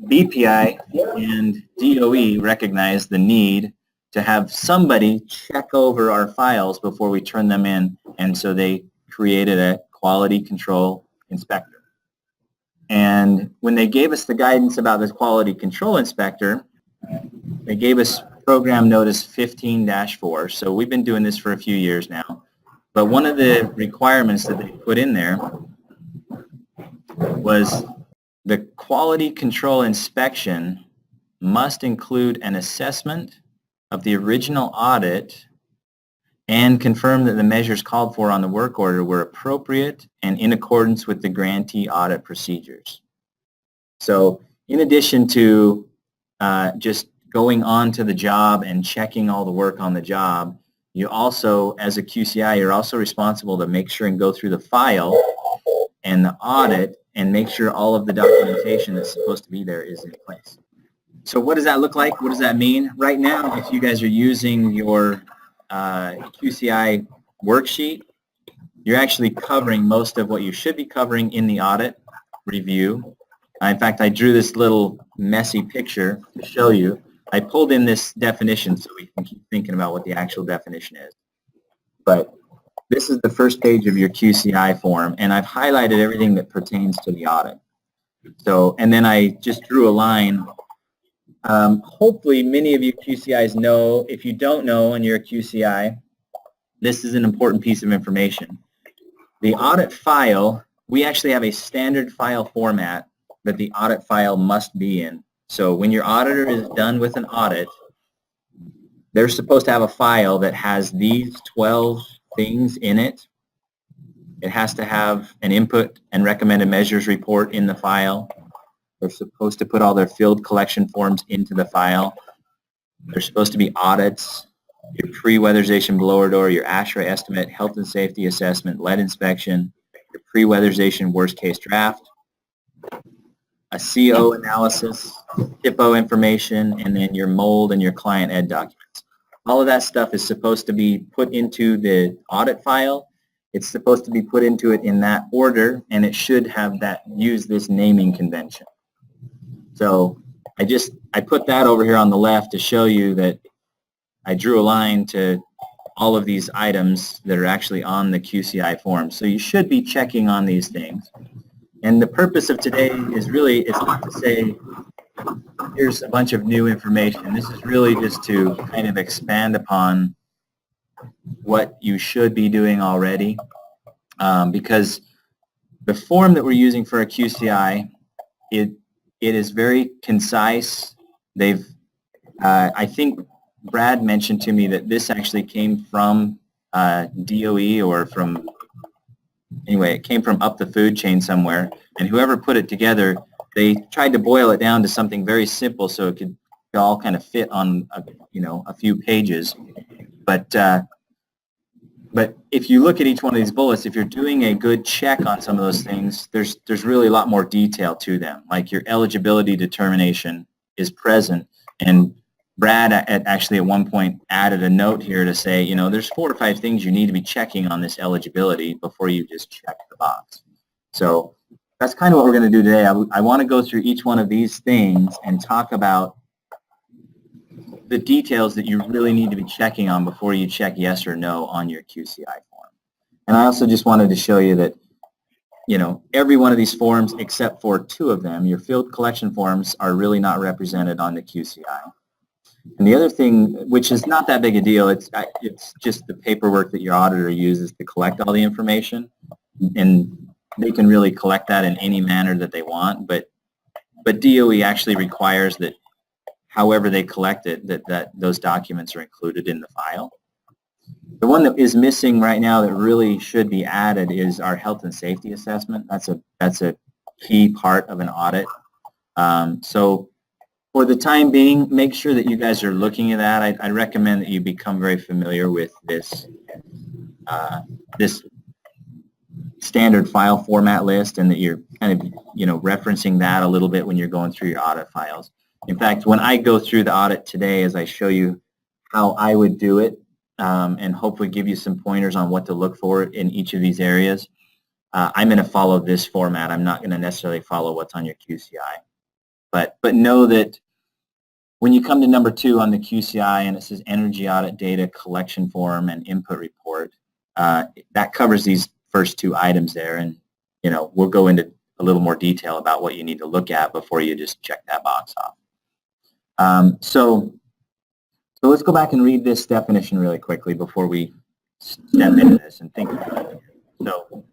BPI and DOE recognized the need to have somebody check over our files before we turn them in, and so they created a quality control inspector. And when they gave us the guidance about this quality control inspector, they gave us program notice 15-4. So we've been doing this for a few years now. But one of the requirements that they put in there was the quality control inspection must include an assessment of the original audit and confirm that the measures called for on the work order were appropriate and in accordance with the grantee audit procedures. So in addition to just going on to the job and checking all the work on the job, you also, as a QCI, you're also responsible to make sure and go through the file and the audit and make sure all of the documentation that's supposed to be there is in place. So what does that look like? What does that mean? Right now, if you guys are using your QCI worksheet, you're actually covering most of what you should be covering in the audit review. In fact, I drew this little messy picture to show you. I pulled in this definition so we can keep thinking about what the actual definition is. But this is the first page of your QCI form, and I've highlighted everything that pertains to the audit. So, and then I just drew a line. Hopefully many of you QCIs know. If you don't know and you're a QCI, this is an important piece of information. The audit file, we actually have a standard file format that the audit file must be in. So when your auditor is done with an audit, they're supposed to have a file that has these 12 things in it. It has to have an input and recommended measures report in the file. They're supposed to put all their field collection forms into the file. There's supposed to be audits, your pre-weatherization blower door, your Ashrae estimate, health and safety assessment, lead inspection, your pre-weatherization worst case draft, a CO analysis, HIPPO information, and then your mold and your client ed documents. All of that stuff is supposed to be put into the audit file. It's supposed to be put into it in that order, and it should have that, use this naming convention. So I put that over here on the left to show you that I drew a line to all of these items that are actually on the QCI form. So you should be checking on these things. And the purpose of today is really, it's not to say here's a bunch of new information. This is really just to kind of expand upon what you should be doing already, because the form that we're using for a QCI, it is very concise. I think Brad mentioned to me that this actually came from DOE or from, anyway, it came from up the food chain somewhere, and whoever put it together, they tried to boil it down to something very simple so it could all kind of fit on a few pages. But if you look at each one of these bullets, if you're doing a good check on some of those things, there's really a lot more detail to them. Like your eligibility determination is present, and Brad actually at one point added a note here to say, there's 4 or 5 things you need to be checking on this eligibility before you just check the box. So that's kind of what we're going to do today. I want to go through each one of these things and talk about the details that you really need to be checking on before you check yes or no on your QCI form. And I also just wanted to show you that, every one of these forms except for 2 of them, your field collection forms, are really not represented on the QCI. And the other thing, which is not that big a deal, it's just the paperwork that your auditor uses to collect all the information, and they can really collect that in any manner that they want, but DOE actually requires that however they collect it, that those documents are included in the file. The one that is missing right now that really should be added is our health and safety assessment. That's a key part of an audit. So for the time being, make sure that you guys are looking at that. I recommend that you become very familiar with this this standard file format list, and that you're kind of referencing that a little bit when you're going through your audit files. In fact, when I go through the audit today, as I show you how I would do it, and hopefully give you some pointers on what to look for in each of these areas, I'm going to follow this format. I'm not going to necessarily follow what's on your QCI. But know that when you come to number 2 on the QCI and it says Energy Audit Data Collection Form and Input Report, that covers these first 2 items there, and we'll go into a little more detail about what you need to look at before you just check that box off. So let's go back and read this definition really quickly before we step into this and think about it. So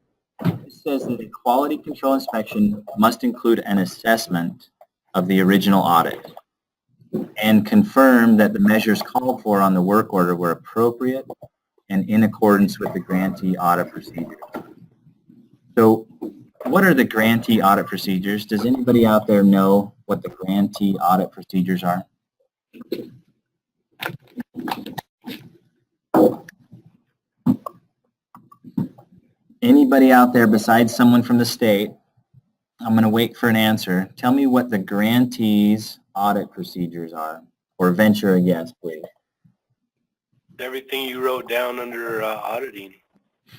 it says that a quality control inspection must include an assessment of the original audit and confirm that the measures called for on the work order were appropriate and in accordance with the grantee audit procedures. So what are the grantee audit procedures? Does anybody out there know what the grantee audit procedures are? Anybody out there besides someone from the state? I'm going to wait for an answer. Tell me what the grantee's audit procedures are, or venture a guess, please. Everything you wrote down under auditing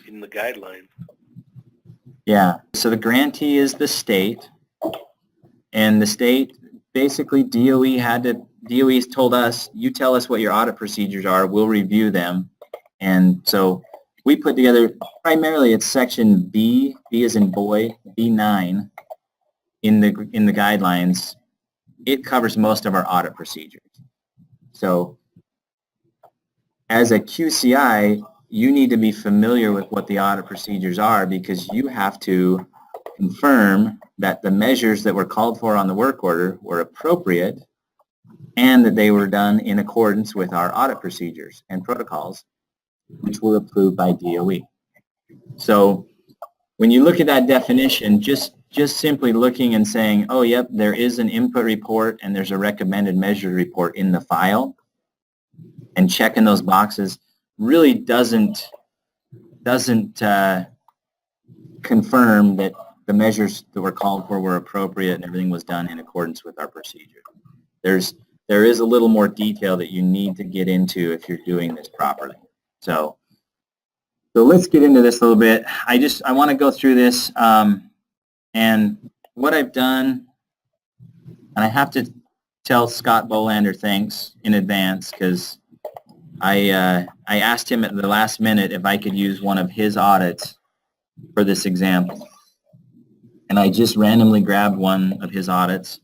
in the guidelines. Yeah, so the grantee is the state, and the state, basically DOE's told us, you tell us what your audit procedures are, we'll review them. And so we put together, primarily it's section B as in boy, B9 in the guidelines. It covers most of our audit procedures. So as a QCI, you need to be familiar with what the audit procedures are, because you have to confirm that the measures that were called for on the work order were appropriate and that they were done in accordance with our audit procedures and protocols, which were approved by DOE. So when you look at that definition, just simply looking and saying, oh, yep, there is an input report and there's a recommended measure report in the file, and checking those boxes really doesn't confirm that the measures that were called for were appropriate and everything was done in accordance with our procedure. There is a little more detail that you need to get into if you're doing this properly. So let's get into this a little bit. I want to go through this, and what I've done, and I have to tell Scott Bolander thanks in advance, because I asked him at the last minute if I could use one of his audits for this example. And I just randomly grabbed one of his audits,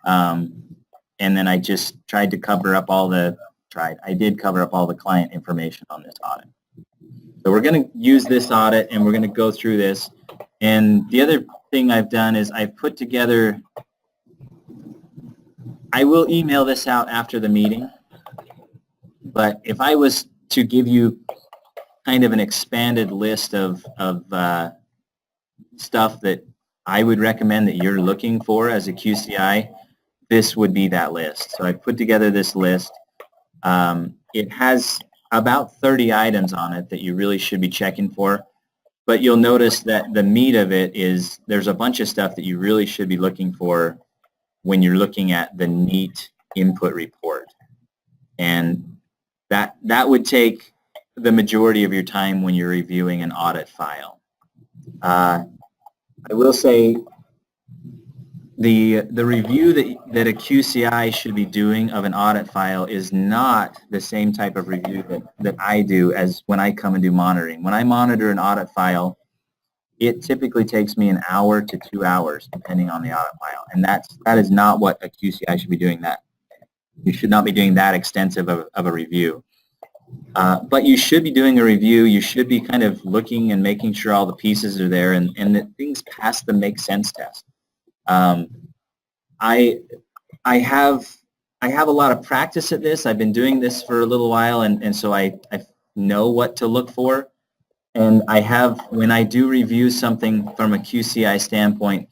and then I just tried to cover up I did cover up all the client information on this audit. So we're going to use this audit, and we're going to go through this. And the other thing I've done is I've put together, I will email this out after the meeting, but if I was to give you kind of an expanded list of stuff that I would recommend that you're looking for as a QCI, this would be that list. So I put together this list. It has about 30 items on it that you really should be checking for, but you'll notice that the meat of it is there's a bunch of stuff that you really should be looking for when you're looking at the NEAT input report. And that would take the majority of your time when you're reviewing an audit file. I will say the review that a QCI should be doing of an audit file is not the same type of review that I do as when I come and do monitoring. When I monitor an audit file, it typically takes me an hour to 2 hours, depending on the audit file. And that is not what a QCI should be doing. That you should not be doing that extensive of a review. But you should be doing a review. You should be kind of looking and making sure all the pieces are there and that things pass the make sense test. I have a lot of practice at this. I've been doing this for a little while, and so I know what to look for. And when I do review something from a QCI standpoint,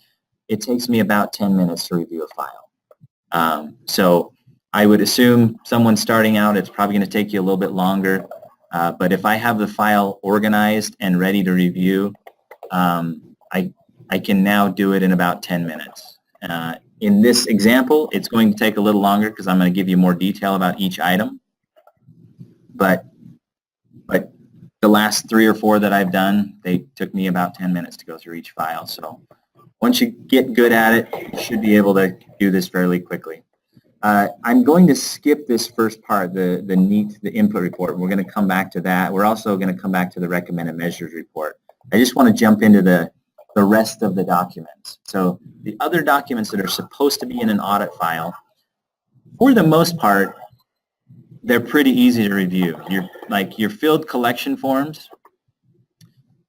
it takes me about 10 minutes to review a file. So I would assume someone starting out, it's probably going to take you a little bit longer. But if I have the file organized and ready to review, I can now do it in about 10 minutes. In this example, it's going to take a little longer because I'm going to give you more detail about each item. But the last 3 or 4 that I've done, they took me about 10 minutes to go through each file. So Once you get good at it, you should be able to do this fairly quickly. I'm going to skip this first part, the input report. We're going to come back to that. We're also going to come back to the recommended measures report. I just want to jump into the rest of the documents. So the other documents that are supposed to be in an audit file, for the most part, they're pretty easy to review. Your field collection forms,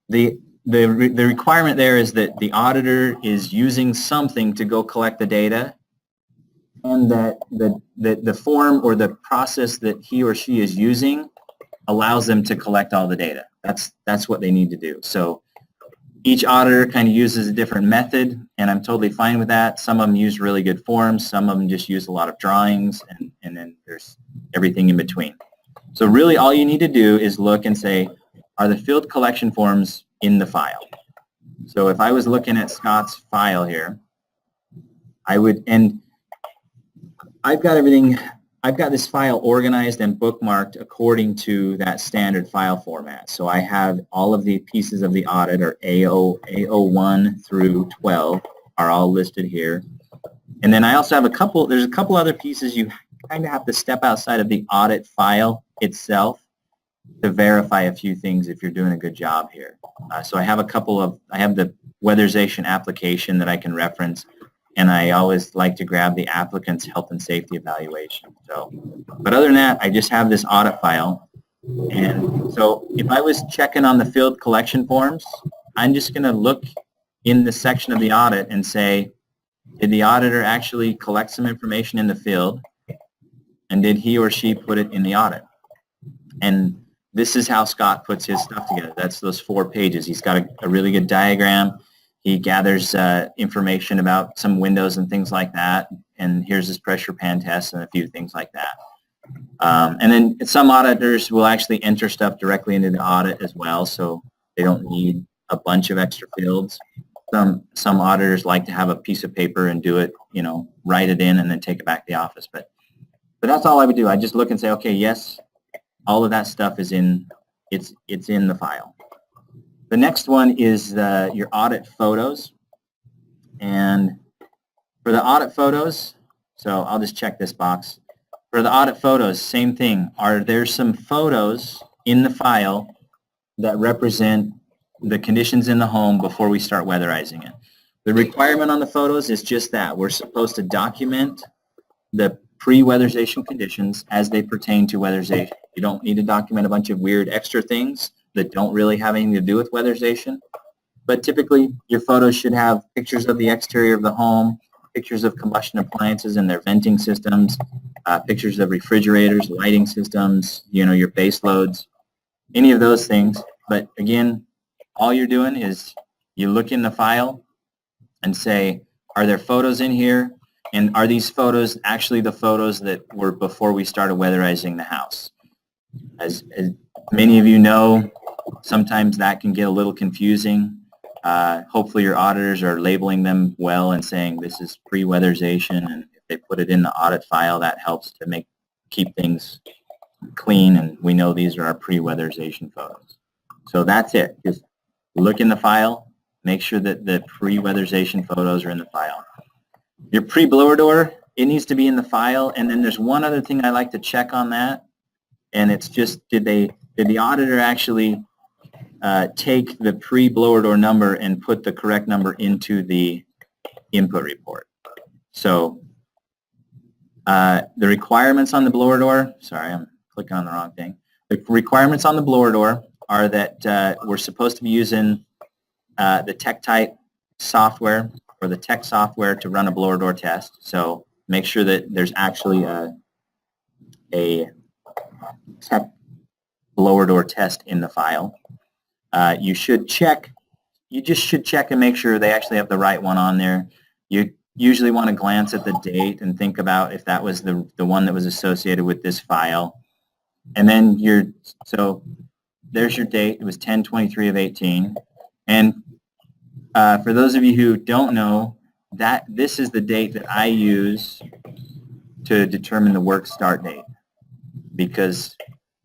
the requirement there is that the auditor is using something to go collect the data, and that the form or the process that he or she is using allows them to collect all the data. That's what they need to do. So each auditor kind of uses a different method, and I'm totally fine with that. Some of them use really good forms. Some of them just use a lot of drawings, and then there's everything in between. So really all you need to do is look and say, are the field collection forms in the file? So if I was looking at Scott's file here, I would, and I've got this file organized and bookmarked according to that standard file format. So I have all of the pieces of the audit, or A01 through 12, are all listed here. And then I also have there's a couple other pieces you kind of have to step outside of the audit file itself to verify a few things if you're doing a good job here. So I have I have the weatherization application that I can reference, and I always like to grab the applicant's health and safety evaluation. So, but other than that, I just have this audit file. And so if I was checking on the field collection forms, I'm just going to look in the section of the audit and say, did the auditor actually collect some information in the field, and did he or she put it in the audit? And this is how Scott puts his stuff together. That's those 4 pages. He's got a really good diagram. He gathers information about some windows and things like that, and here's his pressure pan test and a few things like that. And then some auditors will actually enter stuff directly into the audit as well, so they don't need a bunch of extra fields. Some auditors like to have a piece of paper and do it, write it in and then take it back to the office. But that's all I would do. I just look and say, okay, yes, all of that stuff is it's in the file. The next one is your audit photos. And for the audit photos, so I'll just check this box. For the audit photos, same thing. Are there some photos in the file that represent the conditions in the home before we start weatherizing it? The requirement on the photos is just that. We're supposed to document the pre-weatherization conditions as they pertain to weatherization. You don't need to document a bunch of weird extra things that don't really have anything to do with weatherization. But typically, your photos should have pictures of the exterior of the home, pictures of combustion appliances and their venting systems, pictures of refrigerators, lighting systems, your base loads, any of those things. But again, all you're doing is you look in the file and say, are there photos in here? And are these photos actually the photos that were before we started weatherizing the house? As many of you know, sometimes that can get a little confusing. Hopefully your auditors are labeling them well and saying this is pre-weatherization, and if they put it in the audit file, that helps to keep things clean, and we know these are our pre-weatherization photos. So that's it. Just look in the file, make sure that the pre-weatherization photos are in the file. Your pre-blower door, it needs to be in the file, and then there's one other thing I like to check on that, and it's just did the auditor actually take the pre-blower door number and put the correct number into the input report. So the requirements on the blower door, sorry, I'm clicking on the wrong thing. The requirements on the blower door are that we're supposed to be using the TechType software or the tech software to run a blower door test. So make sure that there's actually a tech blower door test in the file. You just should check and make sure they actually have the right one on there. You usually want to glance at the date and think about if that was the one that was associated with this file. And then so there's your date. It was 10/23 of 18. And for those of you who don't know, this is the date that I use to determine the work start date, because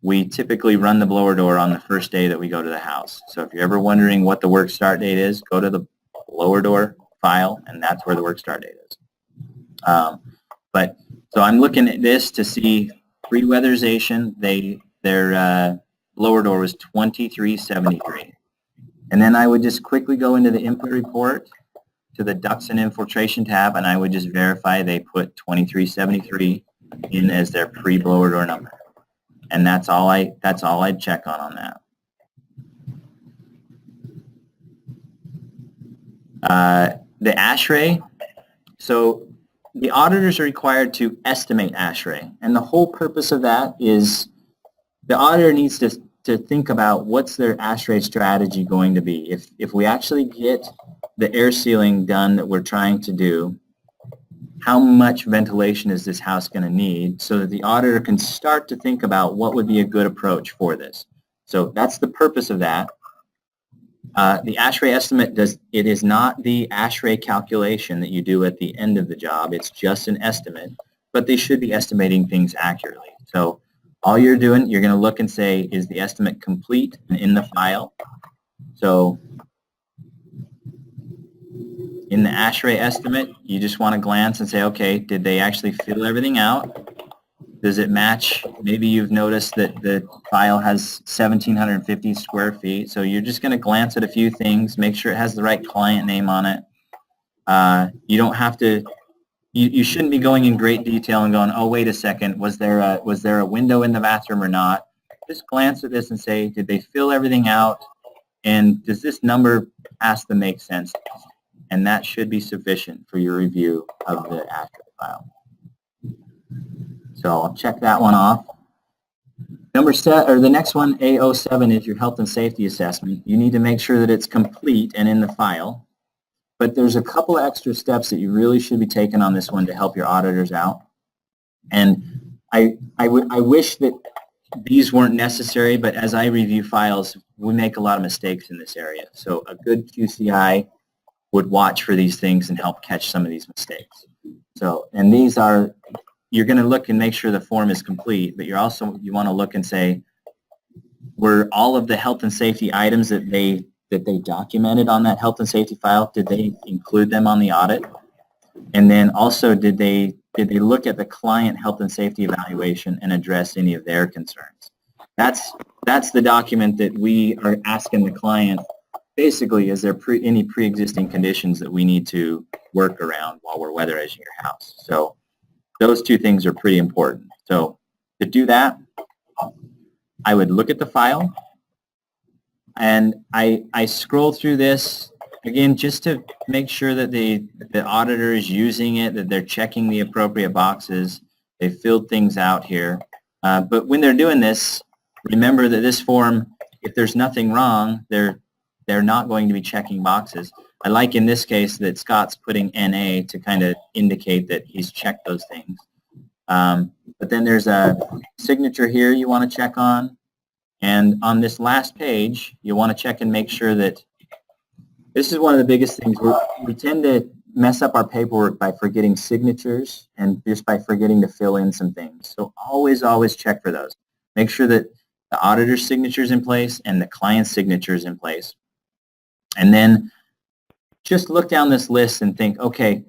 we typically run the blower door on the first day that we go to the house. So if you're ever wondering what the work start date is, go to the blower door file, and that's where the work start date is. So I'm looking at this to see pre-weatherization, their blower door was 2373. And then I would just quickly go into the input report to the ducts and infiltration tab, and I would just verify they put 2373 in as their pre-blower door number. And that's all I'd check on that. The Ashrae, so the auditors are required to estimate Ashrae, and the whole purpose of that is the auditor needs to think about what's their Ashrae strategy going to be. If we actually get the air sealing done that we're trying to do, how much ventilation is this house going to need, so that the auditor can start to think about what would be a good approach for this. So that's the purpose of that. The Ashrae estimate it is not the Ashrae calculation that you do at the end of the job. It's just an estimate, but they should be estimating things accurately. So all you're doing, you're going to look and say, is the estimate complete and in the file? So in the Ashrae estimate, you just want to glance and say, okay, did they actually fill everything out? Does it match? Maybe you've noticed that the file has 1,750 square feet, so you're just going to glance at a few things, make sure it has the right client name on it. You don't have to, you shouldn't be going in great detail and going, oh, wait a second, was there a window in the bathroom or not? Just glance at this and say, did they fill everything out? And does this number pass the make sense? And that should be sufficient for your review of the Ashrae file. So I'll check that one off. The next one, A07, is your health and safety assessment. You need to make sure that it's complete and in the file. But there's a couple of extra steps that you really should be taking on this one to help your auditors out. And I wish that these weren't necessary, but as I review files, we make a lot of mistakes in this area. So a good QCI would watch for these things and help catch some of these mistakes. So, and these are, you're going to look and make sure the form is complete, but you want to look and say, were all of the health and safety items that they documented on that health and safety file, did they include them on the audit? And then also, did they look at the client health and safety evaluation and address any of their concerns? That's the document that we are asking the client, basically, is there any pre-existing conditions that we need to work around while we're weatherizing your house? So those two things are pretty important. So to do that, I would look at the file, and I scroll through this, again, just to make sure that the auditor is using it, that they're checking the appropriate boxes, they filled things out here. But when they're doing this, remember that this form, if there's nothing wrong, they're not going to be checking boxes. I like in this case that Scott's putting NA to kind of indicate that he's checked those things. But then there's a signature here you want to check on. And on this last page, you want to check and make sure that this is one of the biggest things. We tend to mess up our paperwork by forgetting signatures and just by forgetting to fill in some things. So always check for those. Make sure that the auditor's signature is in place and the client's signature is in place. And then just look down this list and think, okay,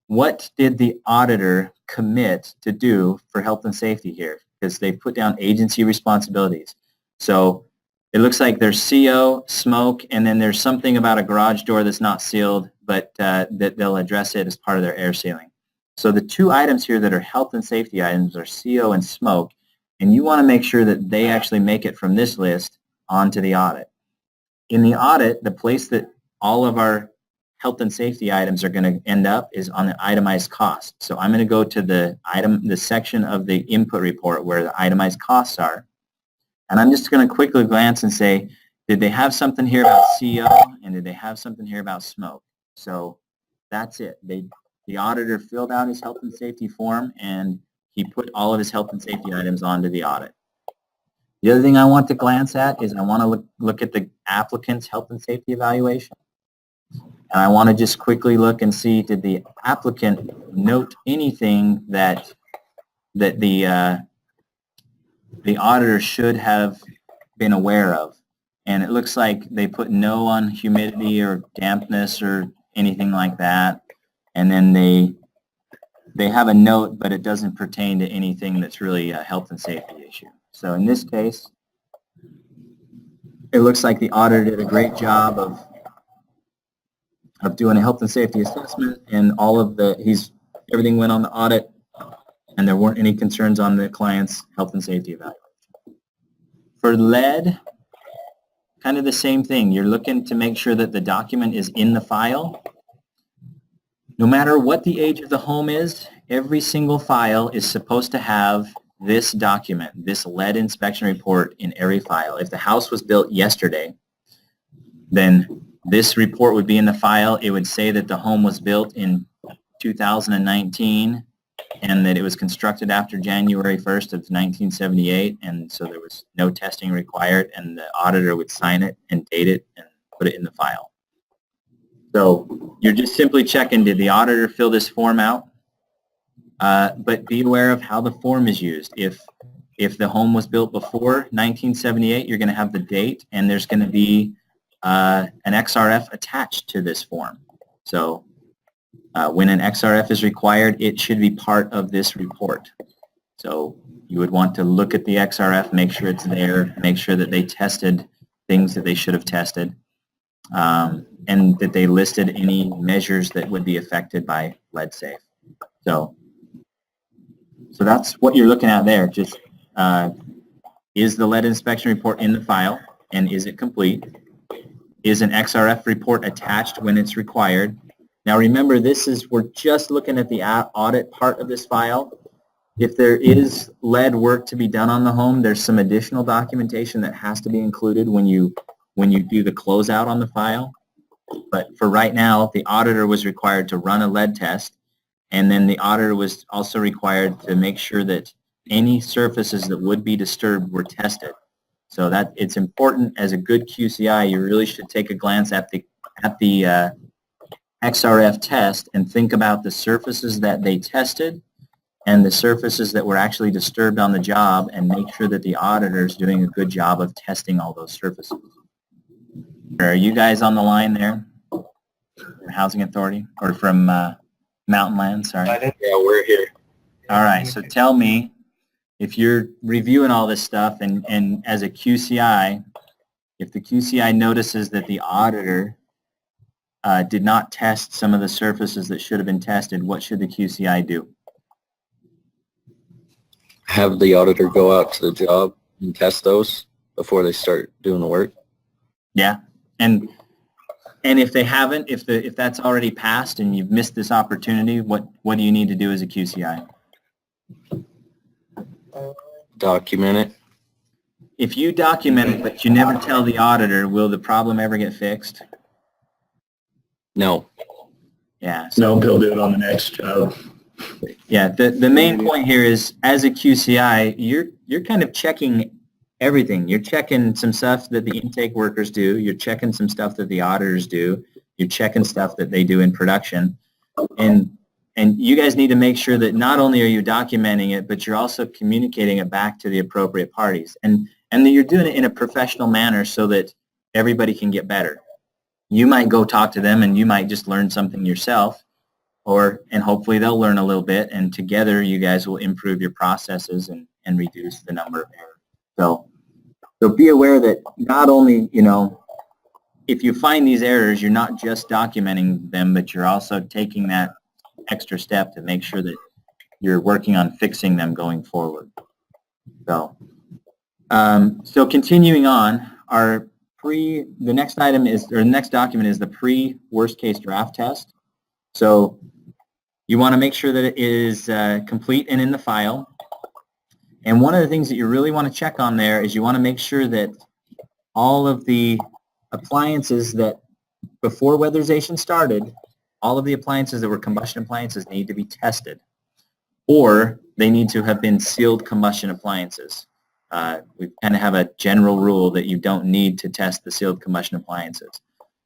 what did the auditor commit to do for health and safety here? Because they put down agency responsibilities. So it looks like there's CO, smoke, and then there's something about a garage door that's not sealed, but that they'll address it as part of their air sealing. So the two items here that are health and safety items are CO and smoke, and you want to make sure that they actually make it from this list onto the audit. In the audit, the place that all of our health and safety items are going to end up is on the itemized cost. So I'm going to go to the section of the input report where the itemized costs are. And I'm just going to quickly glance and say, did they have something here about CO and did they have something here about smoke? So that's it. The auditor filled out his health and safety form and he put all of his health and safety items onto the audit. The other thing I want to glance at is I want to look at the applicant's health and safety evaluation. And I want to just quickly look and see, did the applicant note anything that the auditor should have been aware of? And it looks like they put no on humidity or dampness or anything like that. And then they have a note, but it doesn't pertain to anything that's really a health and safety issue. So in this case, it looks like the auditor did a great job of doing a health and safety assessment, and everything went on the audit, and there weren't any concerns on the client's health and safety evaluation. For lead, kind of the same thing. You're looking to make sure that the document is in the file. No matter what the age of the home is, every single file is supposed to have this document, this lead inspection report in every file. If the house was built yesterday, then this report would be in the file. It would say that the home was built in 2019 and that it was constructed after January 1st of 1978, and so there was no testing required, and the auditor would sign it and date it and put it in the file. So you're just simply checking, did the auditor fill this form out? But be aware of how the form is used. If the home was built before 1978, you're going to have the date, and there's going to be an XRF attached to this form. So when an XRF is required, it should be part of this report. So you would want to look at the XRF, make sure it's there, make sure that they tested things that they should have tested, and that they listed any measures that would be affected by lead safe. So that's what you're looking at there. Just is the lead inspection report in the file, and is it complete? Is an XRF report attached when it's required? Now remember, we're just looking at the audit part of this file. If there is lead work to be done on the home, there's some additional documentation that has to be included when you do the closeout on the file. But for right now, the auditor was required to run a lead test, and then the auditor was also required to make sure that any surfaces that would be disturbed were tested. So that it's important as a good QCI, you really should take a glance at the XRF test and think about the surfaces that they tested and the surfaces that were actually disturbed on the job, and make sure that the auditor is doing a good job of testing all those surfaces. Are you guys on the line there? Housing Authority, or from Mountain Land, sorry. Yeah, we're here. All right, so tell me, if you're reviewing all this stuff and as a QCI, if the QCI notices that the auditor did not test some of the surfaces that should have been tested, what should the QCI do? Have the auditor go out to the job and test those before they start doing the work. Yeah, and if they haven't, if that's already passed and you've missed this opportunity, what do you need to do as a QCI? Document it. If you document it but you never tell the auditor, will the problem ever get fixed? No. Yeah. No, he'll do it on the next job. Yeah. The main point here is, as a QCI, you're kind of checking everything. You're checking some stuff that the intake workers do. You're checking some stuff that the auditors do. You're checking stuff that they do in production. And you guys need to make sure that not only are you documenting it, but you're also communicating it back to the appropriate parties. And that you're doing it in a professional manner so that everybody can get better. You might go talk to them and you might just learn something yourself, and hopefully they'll learn a little bit, and together you guys will improve your processes and reduce the number of errors. So be aware that not only, if you find these errors, you're not just documenting them, but you're also taking that extra step to make sure that you're working on fixing them going forward. So continuing on, the next document is the pre-worst case draft test. So you want to make sure that it is complete and in the file. And one of the things that you really want to check on there is you want to make sure that all of the appliances that before weatherization started, all of the appliances that were combustion appliances need to be tested, or they need to have been sealed combustion appliances. We kind of have a general rule that you don't need to test the sealed combustion appliances.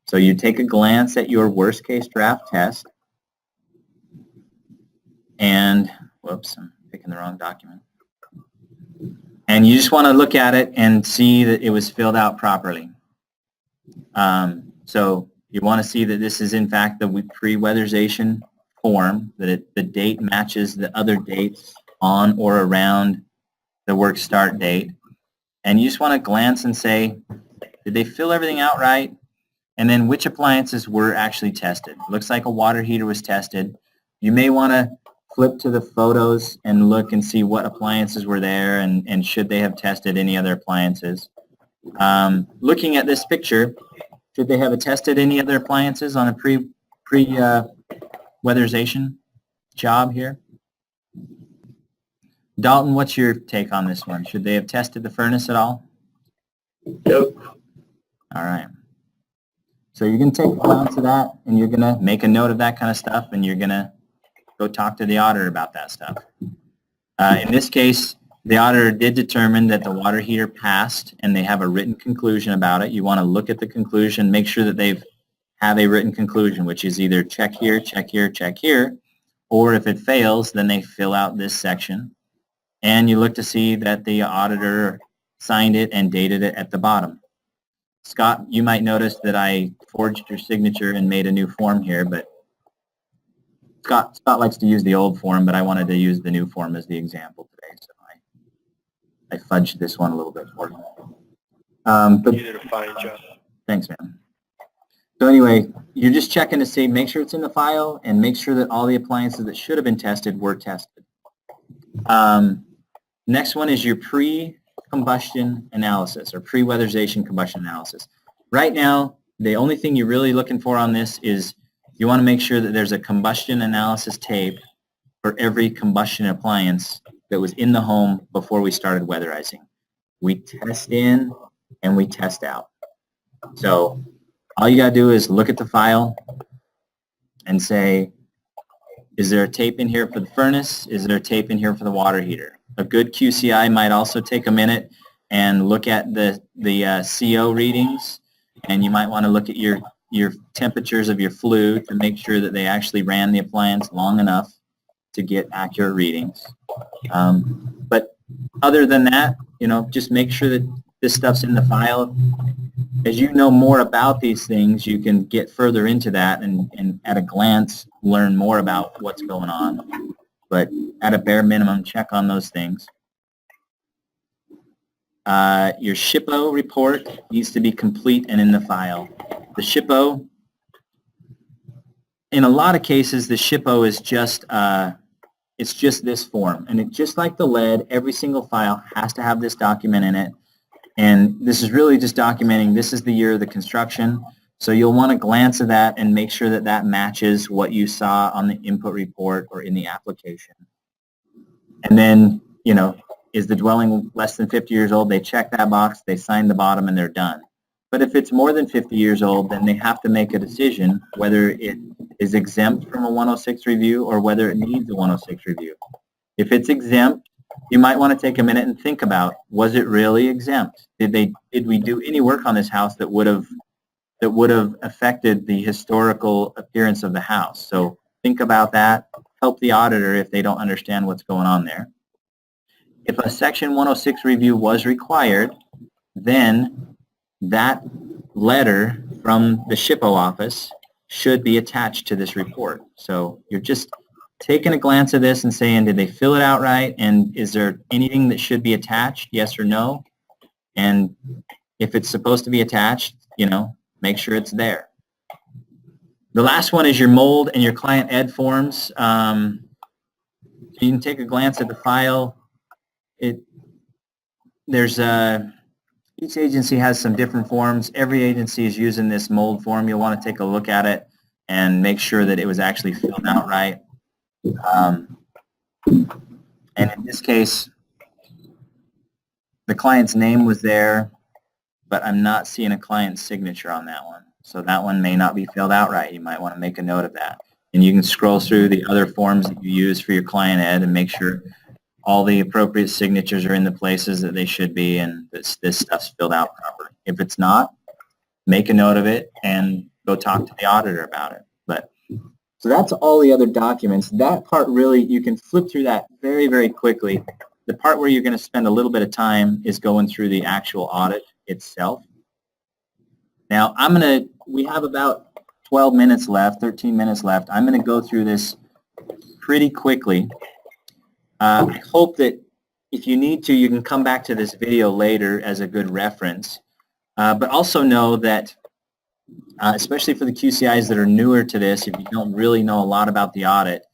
So you take a glance at your worst case draft test, and, whoops, I'm picking the wrong document. And you just want to look at it and see that it was filled out properly. So You want to see that this is in fact the pre-weatherization form, that the date matches the other dates on or around the work start date. And you just want to glance and say, did they fill everything out right? And then which appliances were actually tested. Looks like a water heater was tested. You may want to flip to the photos and look and see what appliances were there and should they have tested any other appliances. Looking at this picture, should they have tested any other appliances on a pre-weatherization job here? Dalton, what's your take on this one? Should they have tested the furnace at all? Yep. All right. So you're going to take a glance at that, and you're going to make a note of that kind of stuff, and you're going to go talk to the auditor about that stuff. In this case, the auditor did determine that the water heater passed, and they have a written conclusion about it. You want to look at the conclusion, make sure that they have a written conclusion, which is either check here, check here, check here, or if it fails, then they fill out this section. And you look to see that the auditor signed it and dated it at the bottom. Scott, you might notice that I forged your signature and made a new form here, but Scott likes to use the old form, but I wanted to use the new form as the example today, so I fudged this one a little bit for you. But You did a fine job. thanks, man. So anyway, you're just checking to see, make sure it's in the file, and make sure that all the appliances that should have been tested were tested. Next one is your pre-combustion analysis or pre-weatherization combustion analysis. Right now, the only thing you're really looking for on this is you want to make sure that there's a combustion analysis tape for every combustion appliance that was in the home before we started weatherizing. We test in and we test out. So all you got to do is look at the file and say, is there a tape in here for the furnace? Is there a tape in here for the water heater? A good QCI might also take a minute and look at the CO readings, and you might want to look at your temperatures of your flue to make sure that they actually ran the appliance long enough to get accurate readings. But other than that, just make sure that this stuff's in the file. As you know more about these things, you can get further into that and at a glance learn more about what's going on. But at a bare minimum, check on those things. Your SHPO report needs to be complete and in the file. The SHPO, in a lot of cases, the SHPO is just it's just this form, and just like the lead, every single file has to have this document in it. And this is really just documenting this is the year of the construction. So you'll want to glance at that and make sure that that matches what you saw on the input report or in the application. And then, is the dwelling less than 50 years old? They check that box, they sign the bottom, and they're done. But if it's more than 50 years old, then they have to make a decision whether it is exempt from a 106 review or whether it needs a 106 review. If it's exempt, you might want to take a minute and think about, was it really exempt? Did we do any work on this house that would have affected the historical appearance of the house? So think about that. Help the auditor if they don't understand what's going on there. If a Section 106 review was required, then that letter from the SHPO office should be attached to this report. So you're just taking a glance at this and saying, did they fill it out right? And is there anything that should be attached, yes or no? And if it's supposed to be attached, make sure it's there. The last one is your mold and your client ed forms. You can take a glance at the file. Each agency has some different forms. Every agency is using this mold form. You'll want to take a look at it and make sure that it was actually filled out right. And in this case, the client's name was there, but I'm not seeing a client's signature on that one. So that one may not be filled out right. You might want to make a note of that. And you can scroll through the other forms that you use for your client ed and make sure all the appropriate signatures are in the places that they should be and this stuff's filled out properly. If it's not, make a note of it and go talk to the auditor about it. So that's all the other documents. That part really, you can flip through that very, very quickly. The part where you're going to spend a little bit of time is going through the actual audit itself. Now, we have about 12 minutes left, 13 minutes left. I'm going to go through this pretty quickly. I hope that if you need to, you can come back to this video later as a good reference. But also know that, especially for the QCIs that are newer to this, if you don't really know a lot about the audit,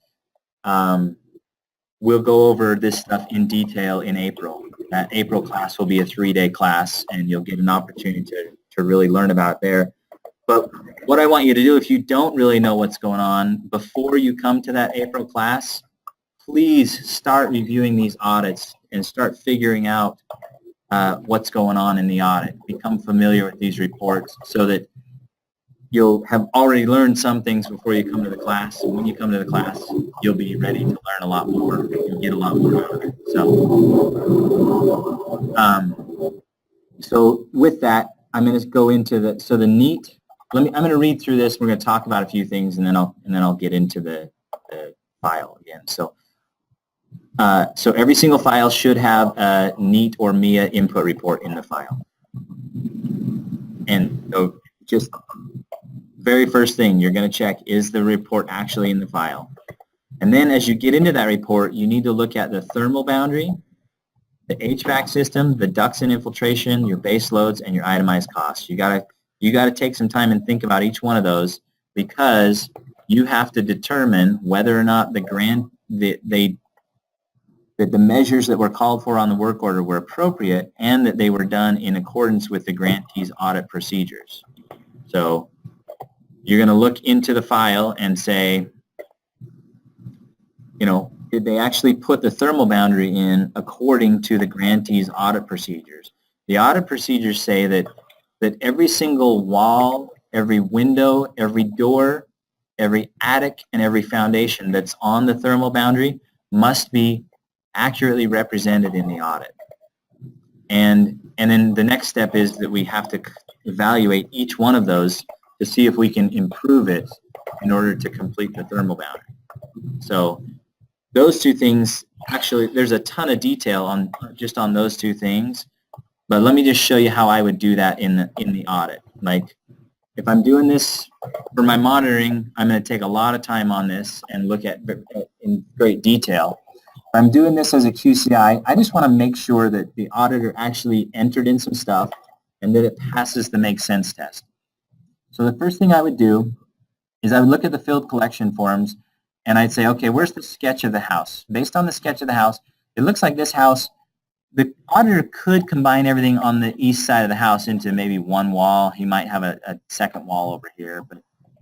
we'll go over this stuff in detail in April. That April class will be a 3-day class, and you'll get an opportunity to really learn about it there. But what I want you to do, if you don't really know what's going on, before you come to that April class, please start reviewing these audits and start figuring out what's going on in the audit. Become familiar with these reports so that you'll have already learned some things before you come to the class. And when you come to the class, you'll be ready to learn a lot more. You'll get a lot more out of it. So with that, I'm going to go into the neat. I'm going to read through this. We're going to talk about a few things, and then I'll get into the file again. So every single file should have a NEAT or MIA input report in the file. And so just very first thing you're going to check, is the report actually in the file? And then as you get into that report, you need to look at the thermal boundary, the HVAC system, the ducts and infiltration, your base loads, and your itemized costs. You got to take some time and think about each one of those, because you have to determine whether or not the measures that were called for on the work order were appropriate and that they were done in accordance with the grantee's audit procedures. So you're going to look into the file and say, did they actually put the thermal boundary in according to the grantee's audit procedures? The audit procedures say that every single wall, every window, every door, every attic, and every foundation that's on the thermal boundary must be accurately represented in the audit. And then the next step is that we have to evaluate each one of those to see if we can improve it in order to complete the thermal boundary. So those two things, actually, there's a ton of detail on those two things, but let me just show you how I would do that in the audit. Like, if I'm doing this for my monitoring, I'm going to take a lot of time on this and look at in great detail. If I'm doing this as a QCI, I just want to make sure that the auditor actually entered in some stuff and that it passes the make sense test. So the first thing I would do is I would look at the field collection forms, and I'd say, okay, where's the sketch of the house? Based on the sketch of the house, it looks like this house, the auditor could combine everything on the east side of the house into maybe one wall. He might have a second wall over here, but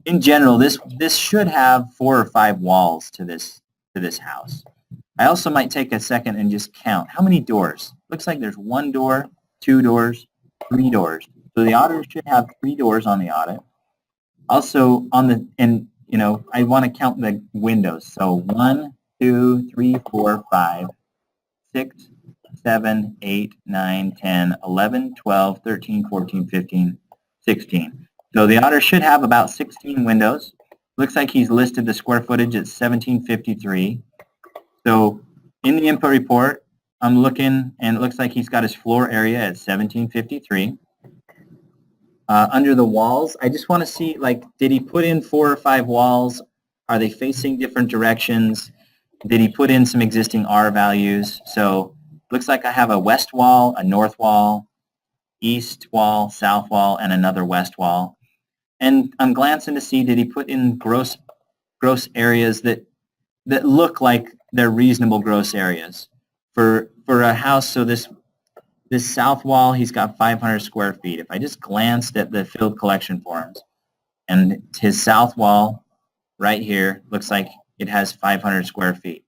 in general, this should have 4 or 5 walls to this house. I also might take a second and just count how many doors. Looks like there's 1 door, 2 doors, 3 doors. So the auditor should have 3 doors on the audit. Also I want to count the windows. So 1, 2, 3, 4, 5, 6, 7, 8, 9, 10, 11, 12, 13, 14, 15, 16. So the auditor should have about 16 windows. Looks like he's listed the square footage at 1753. So in the input report, I'm looking, and it looks like he's got his floor area at 1753. Under the walls, I just want to see, did he put in 4 or 5 walls? Are they facing different directions? Did he put in some existing R values? So looks like I have a west wall, a north wall, east wall, south wall, and another west wall. And I'm glancing to see, did he put in gross areas that look like they're reasonable gross areas for a house. So this south wall, he's got 500 square feet. If I just glanced at the field collection forms, and his south wall right here looks like it has 500 square feet.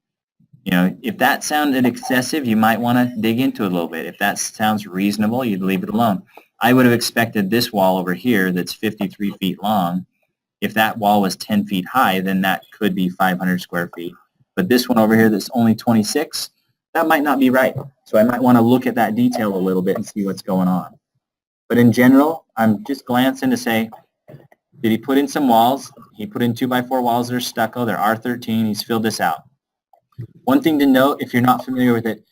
If that sounded excessive, you might want to dig into it a little bit. If that sounds reasonable, you'd leave it alone. I would have expected this wall over here that's 53 feet long. If that wall was 10 feet high, then that could be 500 square feet. But this one over here that's only 26, that might not be right. So I might want to look at that detail a little bit and see what's going on. But in general, I'm just glancing to say, did he put in some walls? He put in 2x4 walls that are stucco. They're R13. He's filled this out. One thing to note, if you're not familiar with it,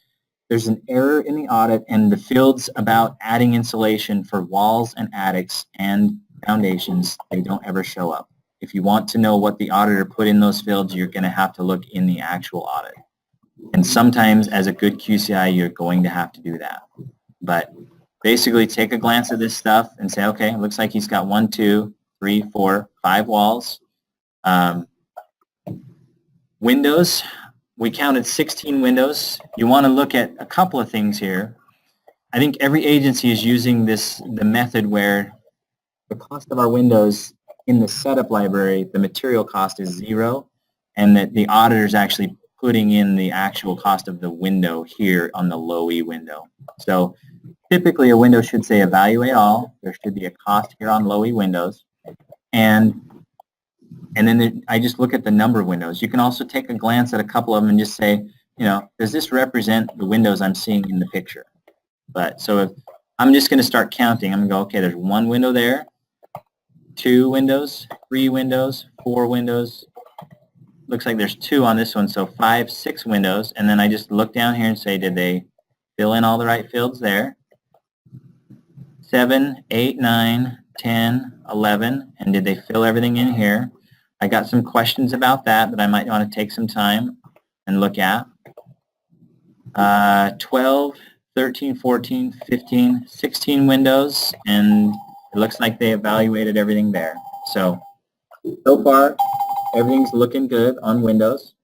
there's an error in the audit, and the fields about adding insulation for walls and attics and foundations, they don't ever show up. if you want to know what the auditor put in those fields, you're going to have to look in the actual audit. And sometimes as a good QCI, you're going to have to do that. But basically take a glance at this stuff and say, okay, it looks like he's got 1, 2, 3, 4, 5 walls. Windows, we counted 16 windows. You want to look at a couple of things here. I think every agency is using the method where the cost of our windows in the setup library, the material cost is 0, and that the auditor is actually putting in the actual cost of the window here on the low E window. So typically a window should say evaluate all. There should be a cost here on low E windows. And then I just look at the number of windows. You can also take a glance at a couple of them and just say, does this represent the windows I'm seeing in the picture? But so if I'm just going to start counting, I'm going to go, okay, there's 1 window there, 2 windows, 3 windows, 4 windows. Looks like there's 2 on this one, so 5, 6 windows. And then I just look down here and say, did they fill in all the right fields there? 7, 8, 9, 10, 11, and did they fill everything in here? I got some questions about that I might want to take some time and look at. 12, 13, 14, 15, 16 windows, and it looks like they evaluated everything there. So far, everything's looking good on windows.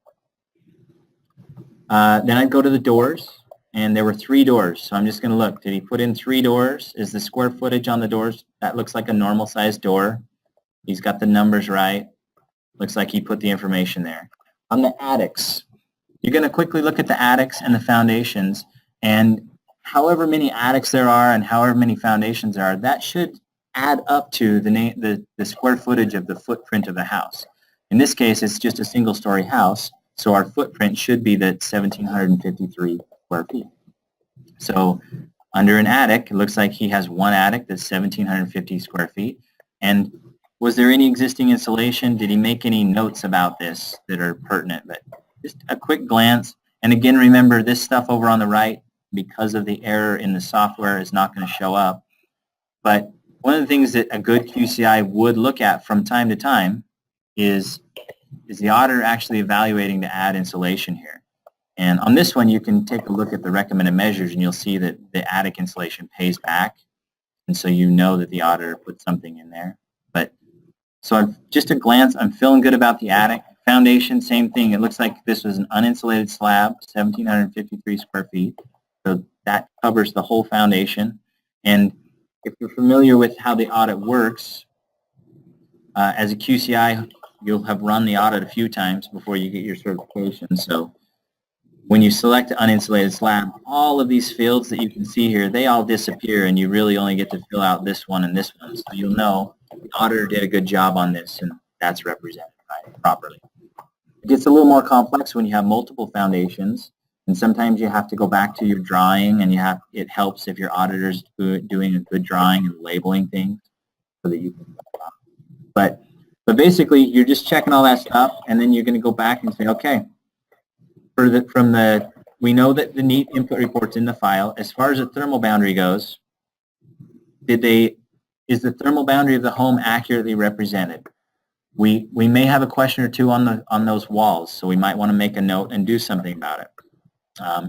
Then I'd go to the doors, and there were 3 doors. So I'm just going to look. Did he put in 3 doors? Is the square footage on the doors? That looks like a normal sized door. He's got the numbers right. Looks like he put the information there. On the attics, you're going to quickly look at the attics and the foundations, and however many attics there are and however many foundations there are, that should add up to the square footage of the footprint of the house. In this case, it's just a single-story house, so our footprint should be that 1,753 square feet. So under an attic, it looks like he has 1 attic that's 1,750 square feet. And was there any existing insulation? Did he make any notes about this that are pertinent? But just a quick glance. And again, remember this stuff over on the right, because of the error in the software, is not going to show up. But one of the things that a good QCI would look at from time to time is the auditor actually evaluating to add insulation here? And on this one, you can take a look at the recommended measures, and you'll see that the attic insulation pays back. And so you know that the auditor put something in there. But so just a glance, I'm feeling good about the attic. Foundation, same thing. It looks like this was an uninsulated slab, 1,753 square feet. So that covers the whole foundation. And if you're familiar with how the audit works, as a QCI, you'll have run the audit a few times before you get your certification. So when you select an uninsulated slab, all of these fields that you can see here, they all disappear, and you really only get to fill out this one and this one. So you'll know the auditor did a good job on this, and that's represented properly. It gets a little more complex when you have multiple foundations, and sometimes you have to go back to your drawing, and it helps if your auditor's doing a good drawing and labeling things so that you can. But basically, you're just checking all that stuff, and then you're going to go back and say, okay, we know that the neat input report's in the file. As far as the thermal boundary goes, is the thermal boundary of the home accurately represented? We may have a question or two on those walls, so we might want to make a note and do something about it.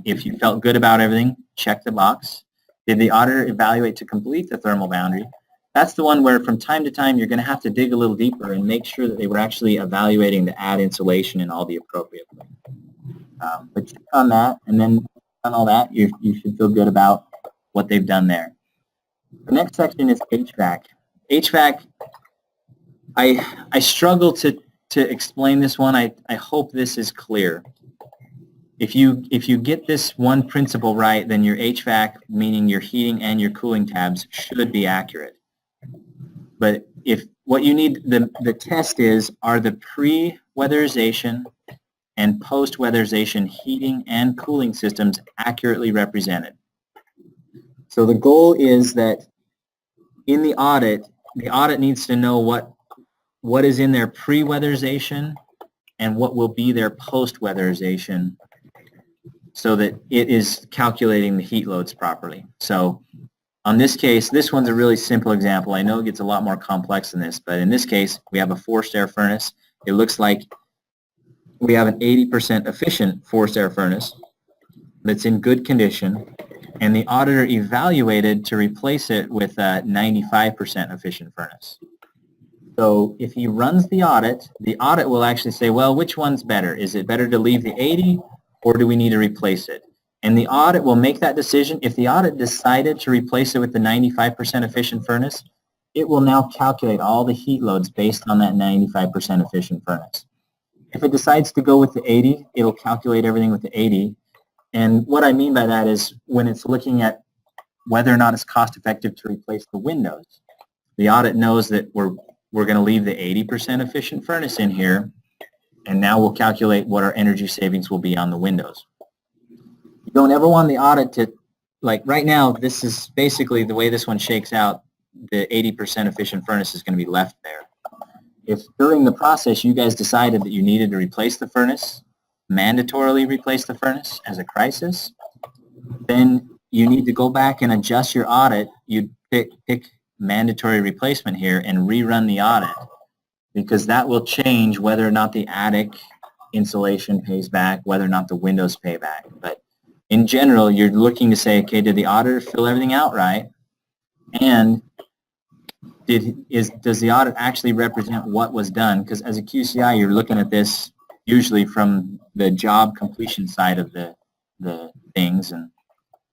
If you felt good about everything, check the box. Did the auditor evaluate to complete the thermal boundary? That's the one where from time to time you're going to have to dig a little deeper and make sure that they were actually evaluating to add insulation in all the appropriate places. But check on that, and then on all that, you should feel good about what they've done there. The next section is HVAC. HVAC, I struggle to explain this one. I hope this is clear. If you get this one principle right, then your HVAC, meaning your heating and your cooling tabs, should be accurate. But if what you need, the test are the pre-weatherization and post-weatherization heating and cooling systems accurately represented. So the goal is that in the audit needs to know what is in their pre-weatherization and what will be their post-weatherization so that it is calculating the heat loads properly. So On this case, this one's a really simple example. I know it gets a lot more complex than this, but in this case, we have a forced air furnace. It looks like we have an 80% efficient forced air furnace that's in good condition, and the auditor evaluated to replace it with a 95% efficient furnace. So if he runs the audit will actually say, well, which one's better? Is it better to leave the 80 or do we need to replace it? And the audit will make that decision. If the audit decided to replace it with the 95% efficient furnace, it will now calculate all the heat loads based on that 95% efficient furnace. If it decides to go with the 80, it'll calculate everything with the 80. And what I mean by that is when it's looking at whether or not it's cost effective to replace the windows, the audit knows that we're going to leave the 80% efficient furnace in here, and now we'll calculate what our energy savings will be on the windows. You don't ever want the audit to, like right now, this is basically the way this one shakes out, the 80% efficient furnace is going to be left there. If during the process you guys decided that you needed to replace the furnace, mandatorily replace the furnace as a crisis, then you need to go back and adjust your audit. You'd pick mandatory replacement here and rerun the audit, because that will change whether or not the attic insulation pays back, whether or not the windows pay back. But in general, you're looking to say, okay, did the auditor fill everything out right? And does the audit actually represent what was done? Because as a QCI, you're looking at this usually from the job completion side of the things. And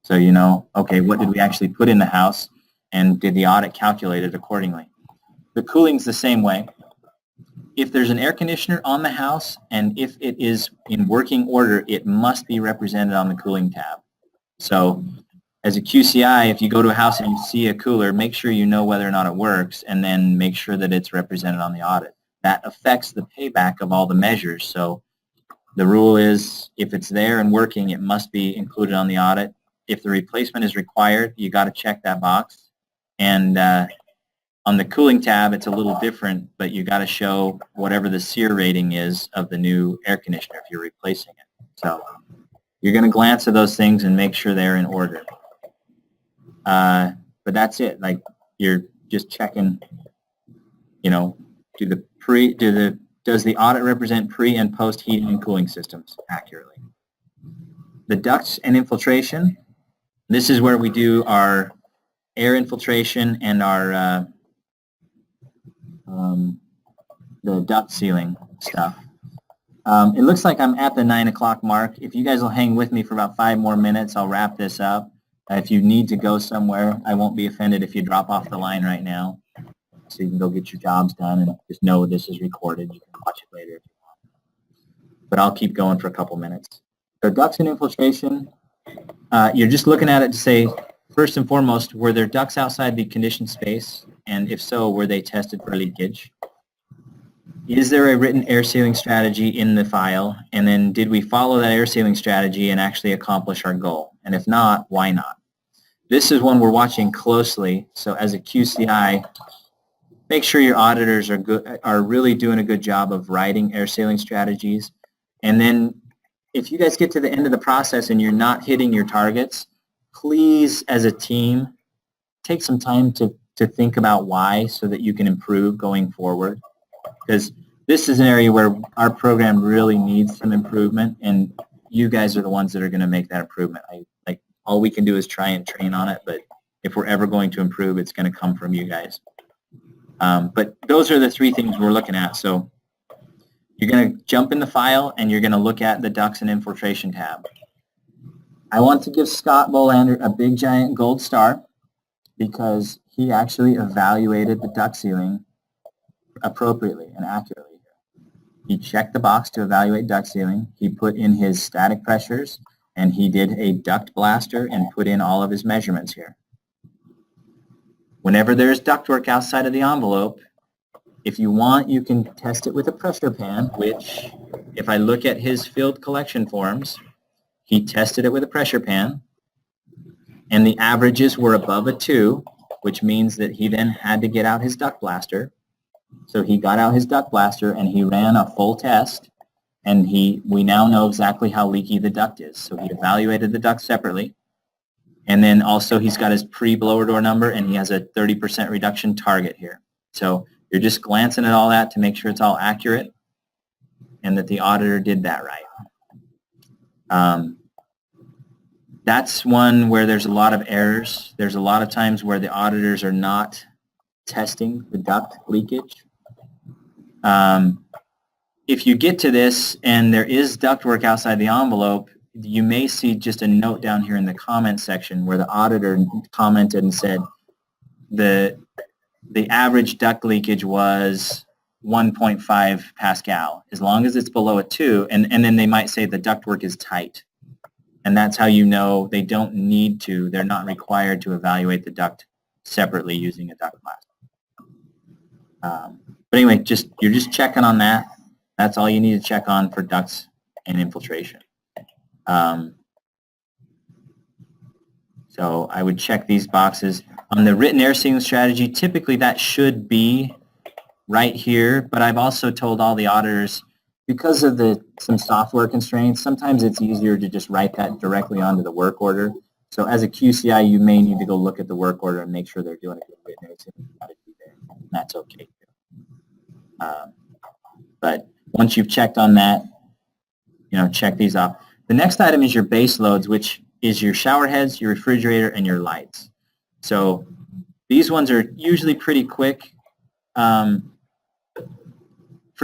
so you know, okay, what did we actually put in the house? And did the audit calculate it accordingly? The cooling's the same way. If there's an air conditioner on the house and if it is in working order, it must be represented on the cooling tab. So as a QCI, if you go to a house and you see a cooler, make sure you know whether or not it works and then make sure that it's represented on the audit. That affects the payback of all the measures. So the rule is if it's there and working, it must be included on the audit. If the replacement is required, you got to check that box. And on the cooling tab, it's a little different, but you got to show whatever the SEER rating is of the new air conditioner if you're replacing it. So you're going to glance at those things and make sure they're in order. But that's it. Like you're just checking, you know, does the audit represent pre and post heating and cooling systems accurately? The ducts and infiltration. This is where we do our air infiltration and our the duct sealing stuff. It looks like I'm at the 9 o'clock mark. If you guys will hang with me for about 5 more minutes, I'll wrap this up. If you need to go somewhere, I won't be offended if you drop off the line right now, so you can go get your jobs done and just know this is recorded. You can watch it later if you want. But I'll keep going for a couple minutes. So ducts and infiltration, you're just looking at it to say, first and foremost, were there ducts outside the conditioned space? And if so, were they tested for leakage? Is there a written air sealing strategy in the file? And then did we follow that air sealing strategy and actually accomplish our goal? And if not, why not? This is one we're watching closely. So as a QCI, make sure your auditors are really doing a good job of writing air sealing strategies. And then if you guys get to the end of the process and you're not hitting your targets, please, as a team, take some time to think about why so that you can improve going forward. Because this is an area where our program really needs some improvement, and you guys are the ones that are going to make that improvement. All we can do is try and train on it, but if we're ever going to improve, it's going to come from you guys. But those are the 3 things we're looking at. So you're going to jump in the file and you're going to look at the ducts and infiltration tab. I want to give Scott Bolander a big giant gold star because he actually evaluated the duct sealing appropriately and accurately. He checked the box to evaluate duct sealing. He put in his static pressures and he did a duct blaster and put in all of his measurements here. Whenever there's ductwork outside of the envelope, if you want, you can test it with a pressure pan, which if I look at his field collection forms, he tested it with a pressure pan, and the averages were above a 2, which means that he then had to get out his duct blaster. So he got out his duct blaster and he ran a full test, and we now know exactly how leaky the duct is. So he evaluated the duct separately, And then also he's got his pre-blower door number, and he has a 30% reduction target here. So you're just glancing at all that to make sure it's all accurate and that the auditor did that right. That's one where there's a lot of errors. There's a lot of times where the auditors are not testing the duct leakage. If you get to this and there is ductwork outside the envelope, you may see just a note down here in the comment section where the auditor commented and said the average duct leakage was 1.5 Pascal, as long as it's below a 2, and then they might say the ductwork is tight. And that's how you know they don't need to, they're not required to evaluate the duct separately using a duct class. But anyway, you're just checking on that. That's all you need to check on for ducts and infiltration. So I would check these boxes. On the written air sealing strategy, typically that should be right here, but I've also told all the auditors, because of some software constraints, sometimes it's easier to just write that directly onto the work order. So as a QCI, you may need to go look at the work order and make sure they're doing a good written air sealing strategy there. And that's okay too. But once you've checked on that, check these off. The next item is your base loads, which is your shower heads, your refrigerator, and your lights. So these ones are usually pretty quick. For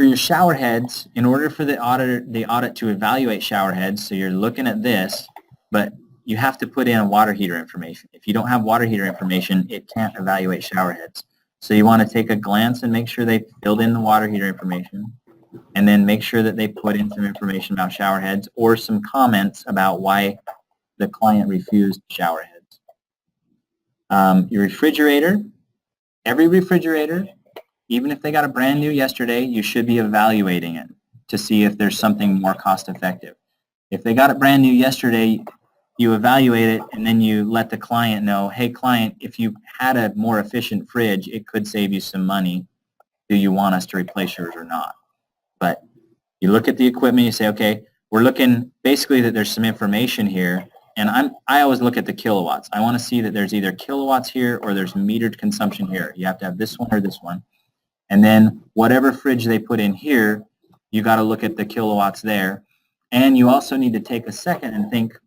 your shower heads, in order for the audit to evaluate shower heads, so you're looking at this, but you have to put in water heater information. If you don't have water heater information, it can't evaluate shower heads. So you want to take a glance and make sure they filled in the water heater information, and then make sure that they put in some information about shower heads or some comments about why the client refused shower heads. Your refrigerator, every refrigerator, even if they got a brand new yesterday, you should be evaluating it to see if there's something more cost effective. If they got it brand new yesterday, you evaluate it and then you let the client know, hey client, if you had a more efficient fridge, it could save you some money. Do you want us to replace yours or not? But you look at the equipment, you say, okay, we're looking basically that there's some information here, and I always look at the kilowatts. I want to see that there's either kilowatts here or there's metered consumption here. You have to have this one or this one. And then whatever fridge they put in here, you got to look at the kilowatts there. And you also need to take a second and think,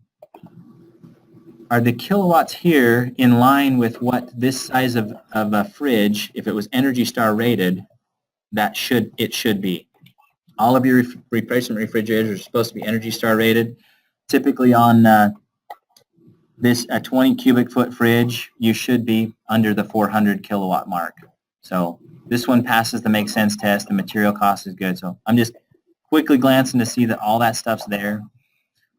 are the kilowatts here in line with what this size of a fridge, if it was Energy Star rated, it should be. All of your replacement refrigerators are supposed to be Energy Star rated. Typically on a 20 cubic foot fridge, you should be under the 400 kilowatt mark. So this one passes the make sense test. The material cost is good. So I'm just quickly glancing to see that all that stuff's there.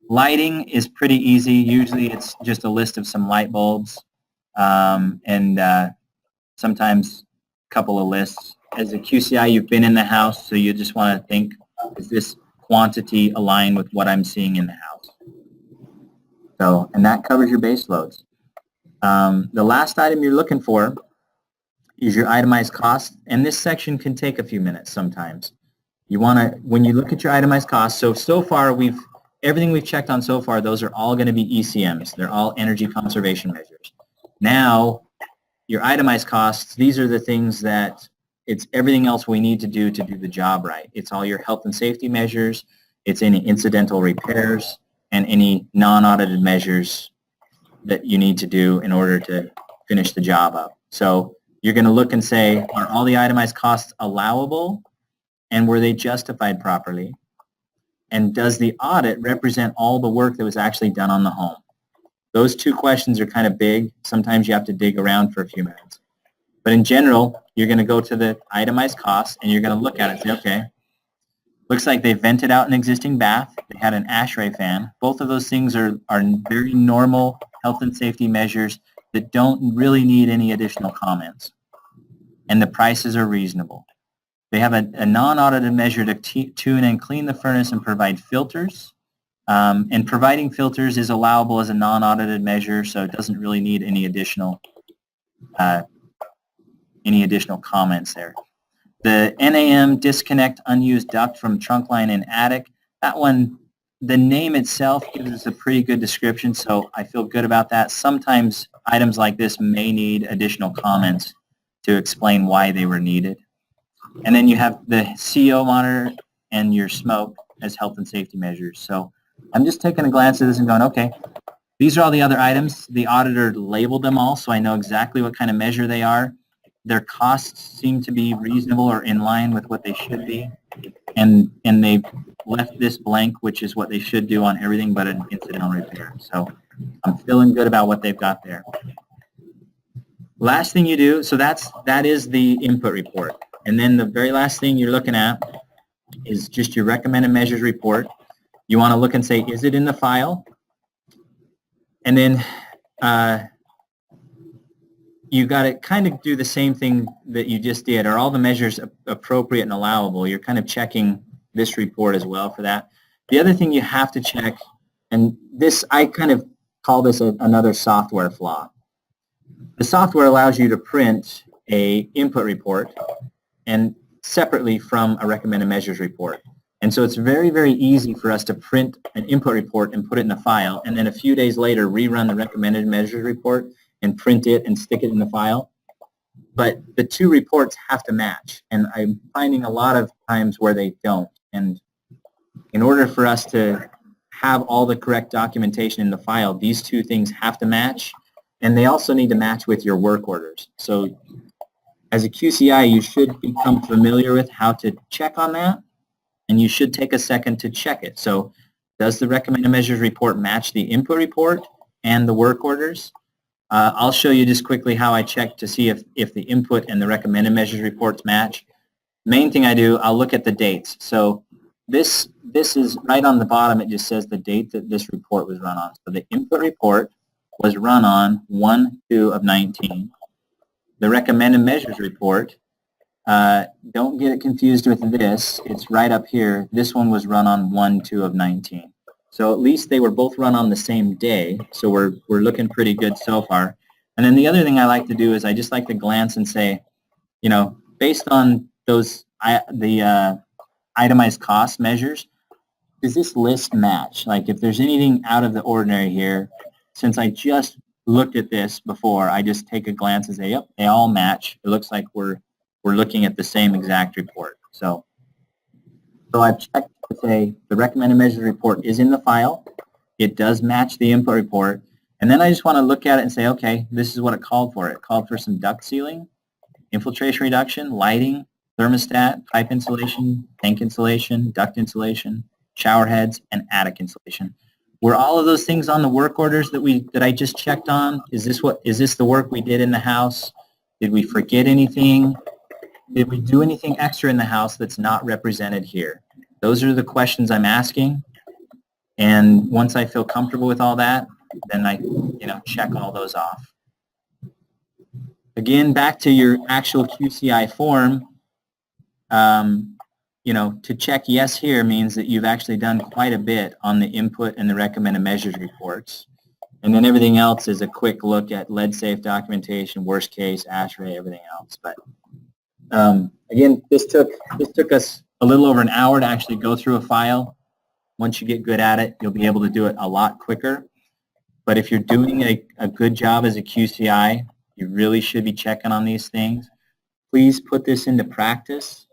Lighting is pretty easy. Usually it's just a list of some light bulbs and sometimes a couple of lists. As a QCI, you've been in the house, so you just want to think, is this quantity aligned with what I'm seeing in the house? So, and that covers your base loads. The last item you're looking for is your itemized cost, and this section can take a few minutes sometimes. You want to, when you look at your itemized costs, so far everything we've checked on so far, those are all going to be ECMs. They're all energy conservation measures. Now, your itemized costs, these are the things that it's everything else we need to do the job right. It's all your health and safety measures, it's any incidental repairs, and any non-audited measures that you need to do in order to finish the job up. So you're going to look and say, are all the itemized costs allowable, and were they justified properly? And does the audit represent all the work that was actually done on the home? Those two questions are kind of big. Sometimes you have to dig around for a few minutes. But in general, you're going to go to the itemized costs and you're going to look at it and say, okay, looks like they vented out an existing bath. They had an Ashrae fan. Both of those things are very normal health and safety measures that don't really need any additional comments. And the prices are reasonable. They have a non-audited measure to tune and clean the furnace and provide filters. And providing filters is allowable as a non-audited measure, so it doesn't really need any additional comments there. The NAM disconnect unused duct from trunk line in attic, that one the name itself gives us a pretty good description, so I feel good about that. Sometimes items like this may need additional comments to explain why they were needed. And then you have the CO monitor and your smoke as health and safety measures. So I'm just taking a glance at this and going, okay, these are all the other items. The auditor labeled them all, so I know exactly what kind of measure they are. Their costs seem to be reasonable or in line with what they should be. And they've left this blank, which is what they should do on everything but an incidental repair. So I'm feeling good about what they've got there. Last thing you do, so that is the input report. And then the very last thing you're looking at is just your recommended measures report. You want to look and say, is it in the file? And then you got to kind of do the same thing that you just did. Are all the measures appropriate and allowable? You're kind of checking this report as well for that. The other thing you have to check, and this, I kind of call this another software flaw. The software allows you to print a input report and separately from a recommended measures report. And so it's very, very easy for us to print an input report and put it in a file, and then a few days later rerun the recommended measures report and print it and stick it in the file. But the two reports have to match, and I'm finding a lot of times where they don't. And in order for us to have all the correct documentation in the file, these two things have to match, and they also need to match with your work orders. So as a QCI, you should become familiar with how to check on that, and you should take a second to check it. So does the recommended measures report match the input report and the work orders? I'll show you just quickly how I check to see if the input and the recommended measures reports match. Main thing I do, I'll look at the dates. So this is right on the bottom. It just says the date that this report was run on. So the input report was run on 1/2/19. The recommended measures report, don't get it confused with this. It's right up here. This one was run on 1/2/19. So at least they were both run on the same day. So we're looking pretty good so far. And then the other thing I like to do is I just like to glance and say, you know, based on those the itemized cost measures, does this list match? Like if there's anything out of the ordinary here, since I just looked at this before, I just take a glance and say, yep, they all match. It looks like we're looking at the same exact report. So I've checked to say the recommended measures report is in the file. It does match the input report. And then I just want to look at it and say, okay, this is what it called for. It called for some duct sealing, infiltration reduction, lighting, thermostat, pipe insulation, tank insulation, duct insulation, shower heads, and attic insulation. Were all of those things on the work orders that I just checked on? Is this the work we did in the house? Did we forget anything? Did we do anything extra in the house that's not represented here? Those are the questions I'm asking. And once I feel comfortable with all that, then I check all those off. Again, back to your actual QCI form, to check yes here means that you've actually done quite a bit on the input and the recommended measures reports. And then everything else is a quick look at lead safe documentation, worst case, Ashrae, everything else. But again, this took us a little over an hour to actually go through a file. Once you get good at it, you'll be able to do it a lot quicker. But if you're doing a good job as a QCI, you really should be checking on these things. Please put this into practice.